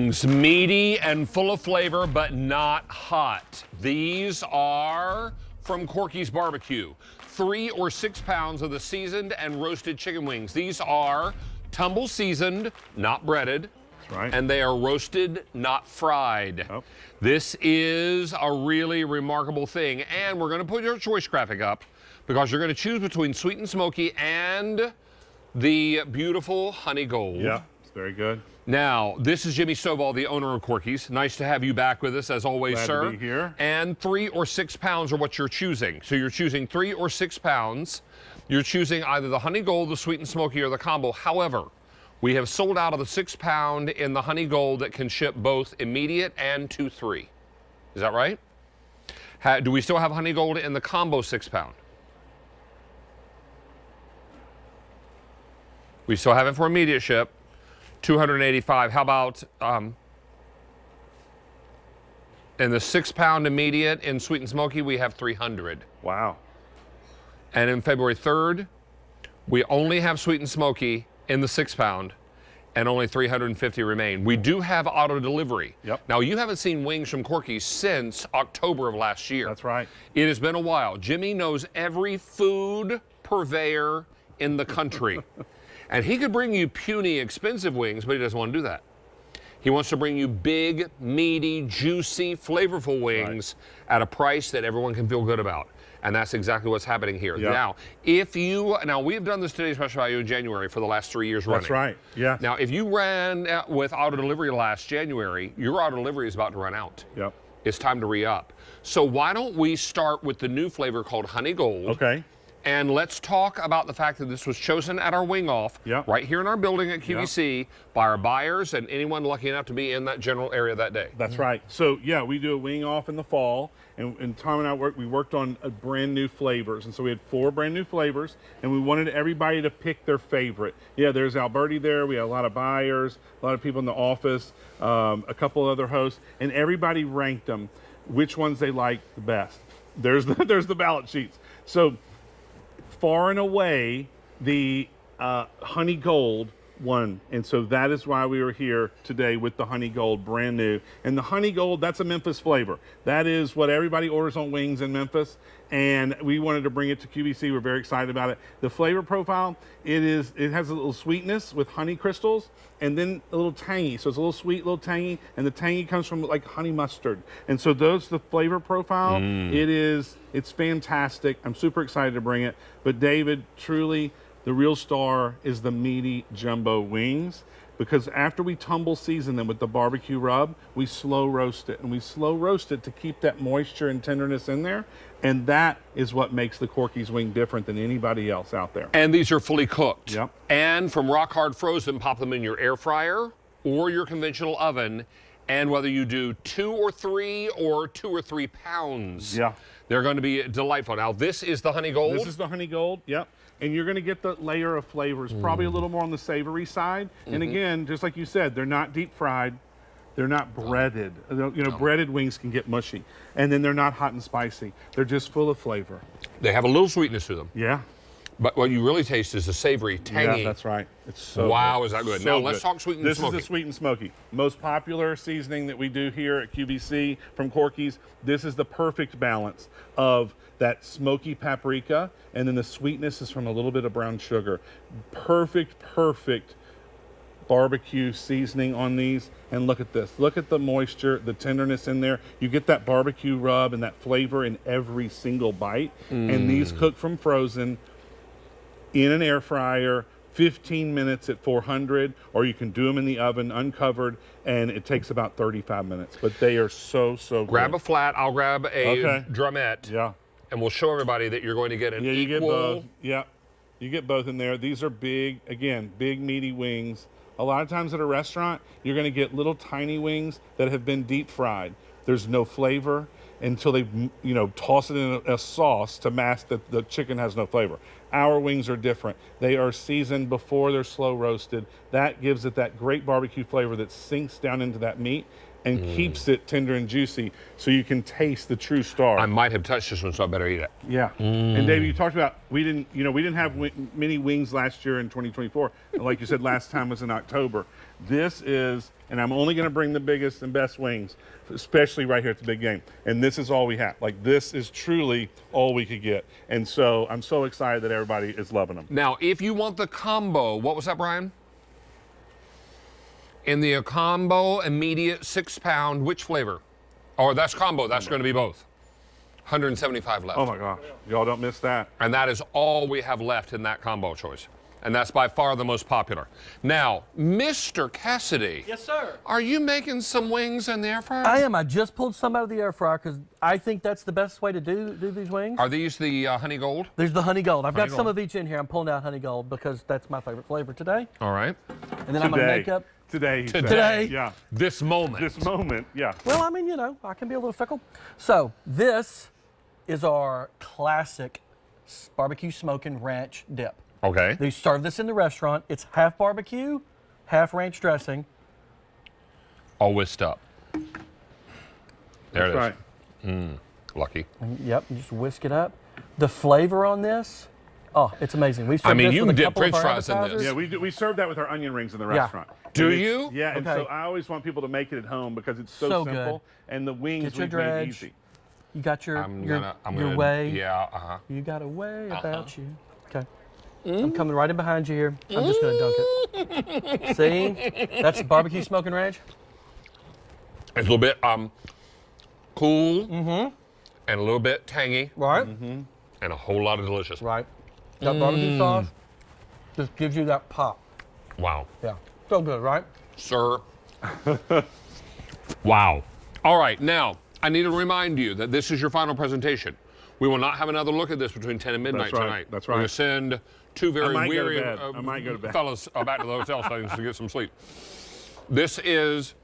wings, meaty and full of flavor, but not hot. These are from Corky's Barbecue. 3 or 6 pounds of the seasoned and roasted chicken wings. These are tumble seasoned, not breaded. That's right. And they are roasted, not fried. Oh. This is a really remarkable thing. And we're going to put your choice graphic up because you're going to choose between sweet and smoky and the beautiful honey gold. Yeah, it's very good. Now, this is Jimmy Stovall, the owner of Corky's. Nice to have you back with us, as always, Glad sir. to be here. And 3 or 6 pounds are what you're choosing. So you're choosing 3 or 6 pounds. You're choosing either the honey gold, the sweet and smoky, or the combo. However, we have sold out of the 6 pound in the honey gold that can ship both immediate and 2-3. Is that right? Do we still have honey gold in the combo 6 pound? We still have it for immediate ship. 285. How about in the 6 pound immediate in sweet and smoky, we have 300. Wow. And in February 3rd, we only have sweet and smoky in the 6 pound and only 350 remain. We do have auto delivery. Yep. Now, you haven't seen wings from Corky since October of last year. That's right. It has been a while. Jimmy knows every food purveyor in the country. And he could bring you puny, expensive wings, but he doesn't want to do that. He wants to bring you big, meaty, juicy, flavorful wings at a price that everyone can feel good about. And that's exactly what's happening here. Yep. Now, we've done this Today's Special Value in January for the last 3 years running. That's right, yeah. Now, if you ran with auto delivery last January, your auto delivery is about to run out. Yep. It's time to re-up. So why don't we start with the new flavor called Honey Gold? Okay. And let's talk about the fact that this was chosen at our wing off right here in our building at QVC by our buyers and anyone lucky enough to be in that general area that day. That's right. So yeah, we do a wing off in the fall, and Tom and I worked on brand new flavors, and so we had 4 brand new flavors, and we wanted everybody to pick their favorite. Yeah, there's Alberti there. We had a lot of buyers, a lot of people in the office, a couple other hosts, and everybody ranked them, which ones they liked the best. There's the ballot sheets. So far and away, the honey gold won, and so that is why we were here today with the honey gold, brand new. And the honey gold, that's a Memphis flavor. That is what everybody orders on wings in Memphis, and we wanted to bring it to QVC. We're very excited about it. The flavor profile, it has a little sweetness with honey crystals, and then a little tangy. So it's a little sweet, a little tangy, and the tangy comes from like honey mustard. And so those, the flavor profile, it's fantastic. I'm super excited to bring it. But David, truly, the real star is the meaty jumbo wings, because after we tumble season them with the barbecue rub, we slow roast it. And we slow roast it to keep that moisture and tenderness in there. And that is what makes the Corky's wing different than anybody else out there. And these are fully cooked. Yep. And from rock hard frozen, pop them in your air fryer or your conventional oven. And whether you do 2 or 3 or 2 or 3 pounds, they're going to be delightful. Now, this is the honey gold. This is the honey gold, yep. And you're going to get the layer of flavors, probably a little more on the savory side. And again, just like you said, they're not deep fried. They're not breaded. You know, breaded wings can get mushy. And then they're not hot and spicy. They're just full of flavor. They have a little sweetness to them. Yeah. But what you really taste is the savory, tangy. Yeah, that's right. It's so wow, good. is that good? So now, let's talk sweet and this smoky. This is the sweet and smoky. Most popular seasoning that we do here at QVC from Corky's. This is the perfect balance of that smoky paprika, and then the sweetness is from a little bit of brown sugar. Perfect barbecue seasoning on these. And look at this. Look at the moisture, the tenderness in there. You get that barbecue rub and that flavor in every single bite. And these cook from frozen in an air fryer, 15 minutes at 400, or you can do them in the oven uncovered, and it takes about 35 minutes. But they are so good. Grab a flat. I'll grab a drumette. Yeah. And we'll show everybody that you're going to get an equal. You get both. Yeah, you get both in there. These are big, again, big meaty wings. A lot of times at a restaurant, you're going to get little tiny wings that have been deep fried. There's no flavor until they, toss it in a sauce to mask that the chicken has no flavor. Our wings are different. They are seasoned before they're slow roasted. That gives it that great barbecue flavor that sinks down into that meat. and keeps it tender and juicy, so you can taste the true star. I might have touched this one, so I better eat it. Yeah. And Dave, you talked about we didn't have many wings last year in 2024. Like you said, last time was in October. This is, and I'm only going to bring the biggest and best wings, especially right here at the big game. And this is all we have. Like, this is truly all we could get. And so I'm so excited that everybody is loving them. Now, if you want the combo, what was that, Brian? In the combo immediate 6-pound, which flavor? Oh, that's combo. That's going to be both. 175 left. Oh my gosh, y'all don't miss that. And that is all we have left in that combo choice. And that's by far the most popular. Now, Mr. Cassidy. Yes, sir. Are you making some wings in the air fryer? I am. I just pulled some out of the air fryer because I think that's the best way to do these wings. Are these the honey gold? There's the honey gold. I've got Honey some gold. of each in here. I'm pulling out honey gold because that's my favorite flavor today. All right. And then I'm going to make up. Today. he said. Today. Yeah. This moment. This moment. Yeah. Well, I mean, you know, I can be a little fickle. So this is our classic barbecue smoking ranch dip. Okay. They serve this in the restaurant. It's half barbecue, half ranch dressing. All whisked up. There it is. That's right. Lucky. Yep, you just whisk it up. The flavor on this, oh, it's amazing. We serve I mean, this you with can a dip couple of French our fries in appetizers. this. Yeah, we serve that with our onion rings in the Yeah. restaurant. Do And it's- you? Yeah, and Okay. so I always want people to make it at home because it's so So simple, good. and the wings Get your we've made dredge. easy. You got your I'm your gonna, way. Yeah, uh-huh. You got a way about you. Okay. I'm coming right in behind you here. I'm just going to dunk it. See? That's barbecue smoking ranch. It's a little bit cool and a little bit tangy Right? and a whole lot of delicious. Right. That barbecue sauce just gives you that pop. Wow. Yeah. So good, right? Sir. Wow. All right, now, I need to remind you that this is your final presentation. We will not have another look at this between 10 and midnight That's right. tonight. That's We're going right. to send two very might go to weary bed. I might go to bed. fellas back to the hotel so to get some sleep. This is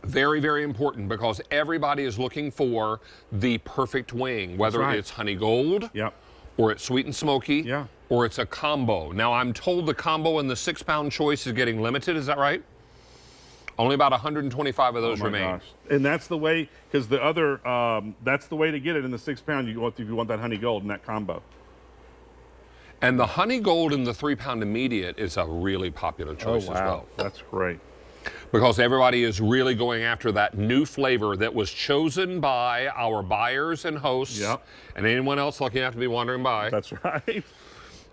very, very important because everybody is looking for the perfect wing, whether right. it's honey gold Yep. or it's sweet and smoky Yeah. or it's a combo. Now, I'm told the combo and the 6-pound choice is getting limited. Is that right? Only about 125 of those Oh my remain. gosh. And that's the way, because the other, that's the way to get it in the 6-pound. If you want that honey gold in that combo. And the honey gold in the 3-pound immediate is a really popular choice as well. That's great. Because everybody is really going after that new flavor that was chosen by our buyers and hosts Yep. and anyone else lucky enough to be wandering by. That's right.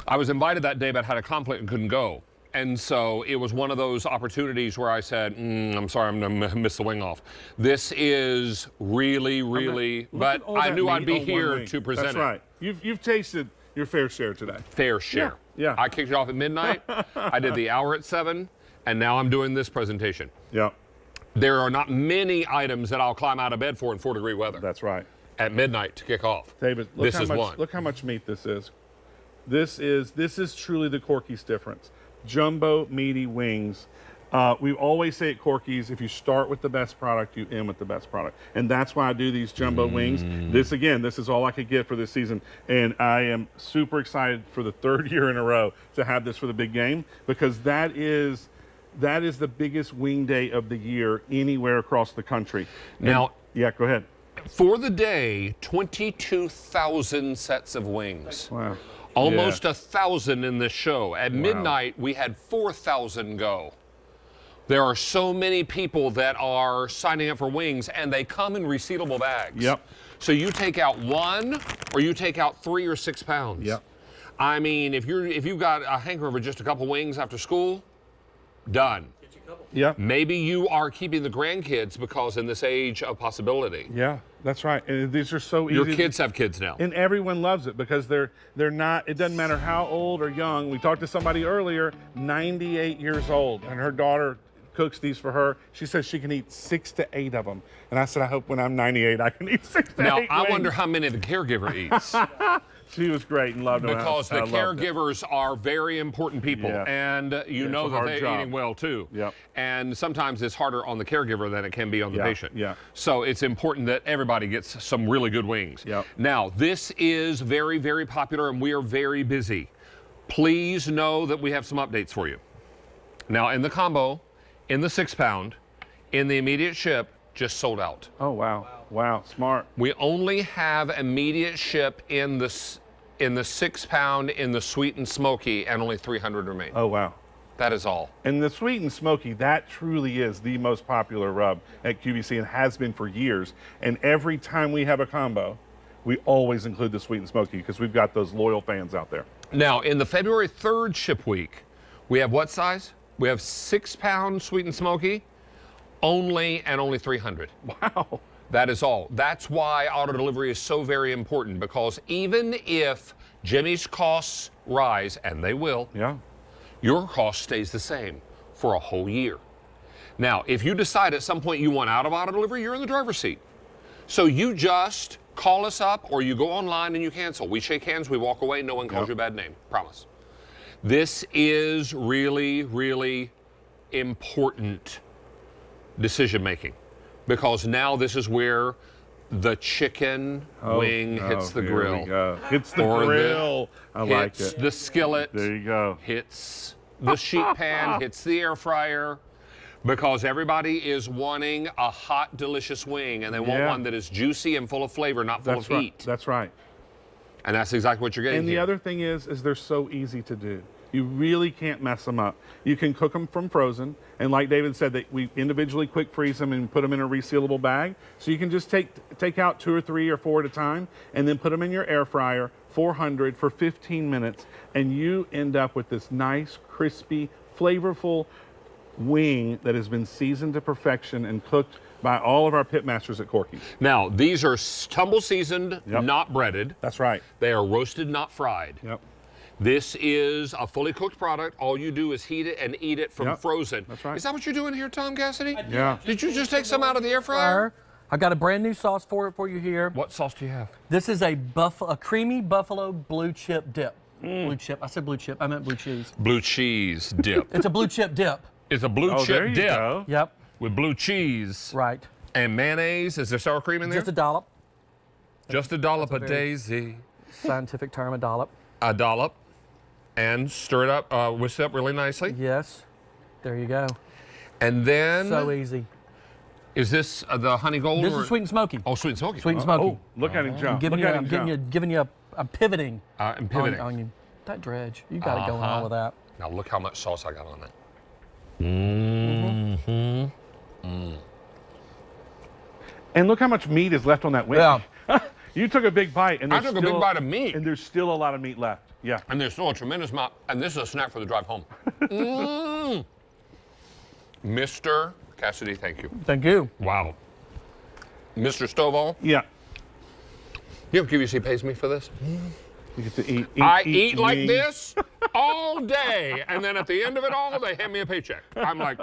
I was invited that day but had a conflict and couldn't go. And so it was one of those opportunities where I said, I'm sorry, I'm going to miss the wing off. This is really, really, but I knew I'd be here to present That's it. right. You've tasted your fair share today. Fair share. Yeah. I kicked it off at midnight. I did the hour at 7, and now I'm doing this presentation. Yeah. There are not many items that I'll climb out of bed for in 4-degree weather That's right. at midnight to kick off. David, look This how is much, one. Look how much meat this is. This is truly the Corky's difference. Jumbo meaty wings. We always say at Corky's, if you start with the best product, you end with the best product. And that's why I do these jumbo wings. This is all I could get for this season. And I am super excited for the 3rd year in a row to have this for the big game, because that is the biggest wing day of the year anywhere across the country. Now, Yeah, go ahead. for the day, 22,000 sets of wings. Wow. Almost 1,000 in this show. At midnight, we had 4,000 go. There are so many people that are signing up for wings, and they come in resealable bags. Yep. So you take out 1, or you take out 3 or 6 pounds. Yep. I mean, if you've got a hankering for just a couple wings after school, done. Yep. Maybe you are keeping the grandkids because in this age of possibility. Yeah, that's right. And these are so easy. Your kids have kids now. And everyone loves it because they're not, it doesn't matter how old or young. We talked to somebody earlier, 98 years old, and her daughter cooks these for her. She says she can eat 6 to 8 of them. And I said, I hope when I'm 98, I can eat 6 to 8 Now, I wings. wonder how many the caregiver eats. She was great and loved them. Because the I loved it. caregivers are very important people, Yeah. and you know it's a that hard they're job. eating well too. Yep. And sometimes it's harder on the caregiver than it can be on the Yeah, patient. yeah. So it's important that everybody gets some really good wings. Yep. Now, this is very, very popular, and we are very busy. Please know that we have some updates for you. Now, in the combo, in the 6-pound, in the immediate ship, just sold out. Oh, wow. Wow. Smart. We only have immediate ship in the 6 pound in the sweet and smoky, and only 300 remain. Oh, wow. That is all. And the sweet and smoky, that truly is the most popular rub at QVC and has been for years. And every time we have a combo, we always include the sweet and smoky because we've got those loyal fans out there. Now, in the February 3rd ship week, we have what size? We have 6 pound sweet and smoky, only 300. Wow. That is all. That's why auto delivery is so very important, because even if Jimmy's costs rise, and they will, Yeah. your cost stays the same for a whole year. Now, if you decide at some point you want out of auto delivery, you're in the driver's seat. So you just call us up or you go online and you cancel. We shake hands, we walk away, no one calls you a bad name. Promise. This is really, really important decision making, because now this is where the chicken wing hits the here grill. we go. Hits the Or grill. I like hits it. the skillet. There you go. Hits the sheet pan, hits the air fryer, because everybody is wanting a hot, delicious wing, and they want one that is juicy and full of flavor, not full of heat. That's right. And that's exactly what you're getting And the here. other thing is they're so easy to do. You really can't mess them up. You can cook them from frozen, and like David said, that we individually quick freeze them and put them in a resealable bag. So you can just take out 2 or 3 or 4 at a time, and then put them in your air fryer, 400 for 15 minutes, and you end up with this nice, crispy, flavorful wing that has been seasoned to perfection and cooked by all of our pit masters at Corky. Now, these are tumble seasoned, not breaded. That's right. They are roasted, not fried. Yep. This is a fully cooked product. All you do is heat it and eat it from frozen. That's right. Is that what you're doing here, Tom Cassidy? Yeah. Did you just take some out of the air fryer? I've got a brand new sauce for you here. What sauce do you have? This is a creamy buffalo blue chip dip. Blue chip. I said blue chip. I meant blue cheese. Blue cheese dip. It's a blue chip dip. It's a blue There chip you dip go. Yep. with blue cheese Right. and mayonnaise. Is there sour cream in there? Just a dollop. Just a dollop of very- daisy. Scientific term, a dollop. A dollop. And stir it up, whisk it up really nicely. Yes. There you go. And then, So easy. is this the honey gold? This or? is sweet and smoky. Oh, sweet and smoky. Sweet and smoky. Oh, look at him jump. Giving Look you, at him jump. giving you, I'm pivoting. I'm pivoting. On you. That dredge. You got it going on with that. Now look how much sauce I got on that. And look how much meat is left on that wing. Yeah. You took a big bite, and I there's took a big still- bite of meat. and there's still a lot of meat left. Yeah. And there's still a tremendous amount, and this is a snack for the drive home. Mr. Cassidy, thank you. Thank you. Wow. Mr. Stovall, Yeah. you know QVC pays me for this? You get to eat. I eat like wings. this all day, and then at the end of it all, they hand me a paycheck. I'm like,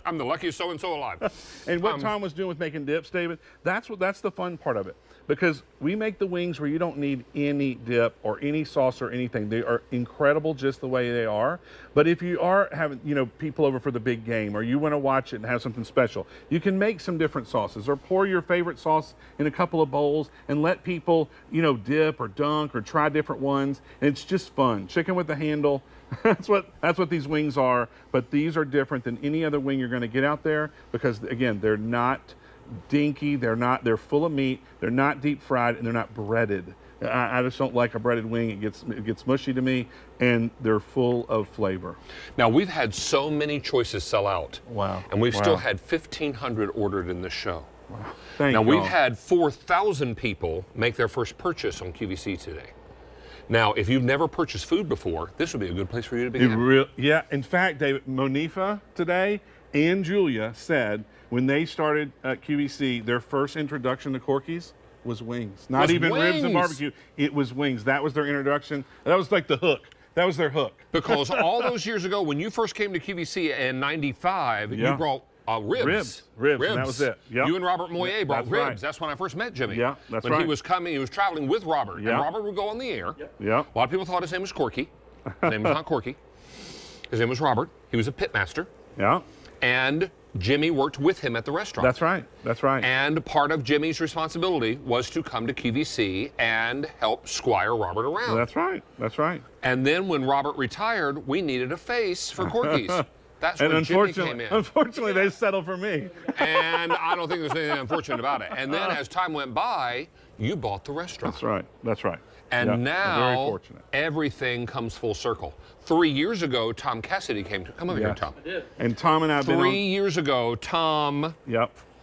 I'm the luckiest so-and-so alive. And what Tom was doing with making dips, David, that's the fun part of it. Because we make the wings where you don't need any dip or any sauce or anything. They are incredible just the way they are. But if you are having, people over for the big game, or you want to watch it and have something special, you can make some different sauces, or pour your favorite sauce in a couple of bowls and let people, dip or dunk or try different ones. And it's just fun. Chicken with the handle. That's what these wings are. But these are different than any other wing you're going to get out there, because again, they're not dinky, they're full of meat, they're not deep fried, and they're not breaded. I just don't like a breaded wing. It gets mushy to me, and they're full of flavor. Now, we've had so many choices sell out. Wow. And we've Wow. still had 1,500 ordered in this show. Thank Now, you. we've had 4,000 people make their first purchase on QVC today. Now, if you've never purchased food before, this would be a good place for you to begin. Yeah. In fact, David, Monifa today and Julia said when they started at QVC, their first introduction to Corky's was wings. Not even ribs and wings. barbecue. It was wings. That was their introduction. That was like the hook. That was their hook. Because all those years ago, when you first came to QVC in '95, Yeah. you brought ribs. Ribs, and that was it. Yep. You and Robert Moyer brought That's ribs. right. That's when I first met Jimmy. Yeah, that's when he right. was traveling with Robert. Yeah. And Robert would go on the air. Yeah. A lot of people thought his name was Corky. His name was not Corky. His name was Robert. He was a pit master. Yeah. And Jimmy worked with him at the restaurant. That's right. That's right. And part of Jimmy's responsibility was to come to QVC and help squire Robert around. That's right. That's right. And then when Robert retired, we needed a face for Corky's. That's And when Jimmy came in. unfortunately, they settled for me. And I don't think there's anything unfortunate about it. And then as time went by, you bought the restaurant. That's right. That's right. And Yeah, very now fortunate. everything comes full circle. 3 years ago, Tom Cassidy came to. Come over here, Yes. Tom. I did. And Tom and I have been 3 on. years ago, Tom Yep.